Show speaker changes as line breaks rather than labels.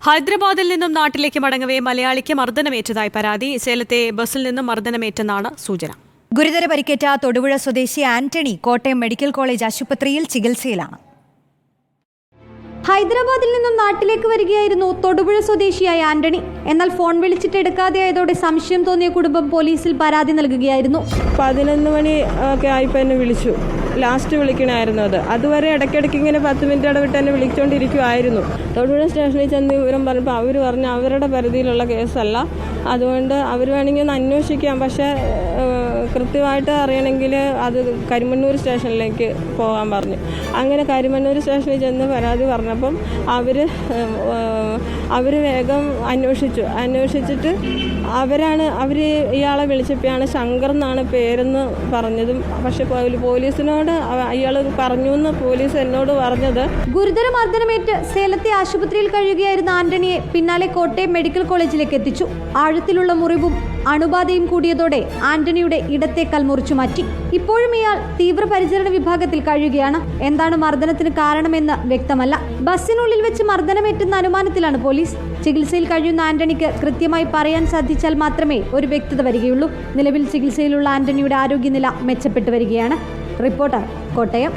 ഹൈദരാബാദിൽ നിന്നും നാട്ടിലേക്ക് മടങ്ങവേ മലയാളിക്ക് മർദ്ദനമേറ്റതായി പരാതി. സേലത്തെ ബസ്സിൽ നിന്നും മർദ്ദനമേറ്റെന്നാണ് സൂചന.
ഗുരുതര പരിക്കേറ്റ തൊടുപുഴ സ്വദേശി ആന്റണി കോട്ടയം മെഡിക്കൽ കോളേജ് ആശുപത്രിയിൽ ചികിത്സയിലാണ്.
ഹൈദരാബാദിൽ നിന്നും നാട്ടിലേക്ക് വരികയായിരുന്നു തൊടുപുഴ സ്വദേശിയായ ആന്റണി. എന്നാൽ ഫോൺ വിളിച്ചിട്ട് എടുക്കാതെയായതോടെ സംശയം തോന്നിയ കുടുംബം പോലീസിൽ പരാതി നൽകുകയായിരുന്നു.
11 മണി ഒക്കെ ആയപ്പോൾ എന്നെ വിളിച്ചു. ലാസ്റ്റ് വിളിക്കണമായിരുന്നു. അതുവരെ ഇടയ്ക്കിടയ്ക്ക് ഇങ്ങനെ 10 മിനിറ്റ് ഇടവിട്ട് എന്നെ വിളിച്ചുകൊണ്ടിരിക്കുമായിരുന്നു. തൊടുപുഴ സ്റ്റേഷനിൽ ചെന്ന് വിവരം പറഞ്ഞപ്പോൾ അവർ പറഞ്ഞു അവരുടെ പരിധിയിലുള്ള കേസല്ല, അതുകൊണ്ട് അവർ വേണമെങ്കിൽ ഒന്ന് അന്വേഷിക്കാം, പക്ഷേ കൃത്യമായിട്ട് അറിയണമെങ്കിൽ അത് കരിമണ്ണൂർ സ്റ്റേഷനിലേക്ക് പോകാൻ പറഞ്ഞു. അങ്ങനെ കരിമണ്ണൂർ സ്റ്റേഷനിൽ ചെന്ന് പരാതി പറഞ്ഞപ്പം അവർ വേഗം അന്വേഷിച്ചിട്ട് അവർ ഇയാളെ വിളിച്ചപ്പോഴാണ് ശങ്കർ എന്നാണ് പേരെന്ന് പറഞ്ഞതും. പക്ഷെ പോലീസിനോട് ഇയാൾ പറഞ്ഞു എന്ന് പോലീസ് എന്നോട് പറഞ്ഞത്.
ഗുരുതര മർദ്ദനമേറ്റ് സേലത്തെ ആശുപത്രിയിൽ കഴിയുകയായിരുന്ന ആന്റണിയെ പിന്നാലെ കോട്ടയം മെഡിക്കൽ കോളേജിലേക്ക് എത്തിച്ചു. ആഴത്തിലുള്ള മുറിവും അണുബാധയും കൂടിയതോടെ ആന്റണിയുടെ ഇടത്തെ കാൽ മുറിച്ചു മാറ്റി. ഇപ്പോഴും ഇയാൾ തീവ്രപരിചരണ വിഭാഗത്തിൽ കഴിയുകയാണ്. എന്താണ് മർദ്ദനത്തിന് കാരണമെന്ന് വ്യക്തമല്ല. ബസ്സിനുള്ളിൽ വെച്ച് മർദ്ദനമേറ്റെന്ന അനുമാനത്തിലാണ് പോലീസ്. ചികിത്സയിൽ കഴിയുന്ന ആന്റണിക്ക് കൃത്യമായി പറയാൻ സാധിച്ചാൽ മാത്രമേ ഒരു വ്യക്തത വരികയുള്ളൂ. നിലവിൽ ചികിത്സയിലുള്ള ആന്റണിയുടെ ആരോഗ്യനില മെച്ചപ്പെട്ടു വരികയാണ്. റിപ്പോർട്ടർ, കോട്ടയം.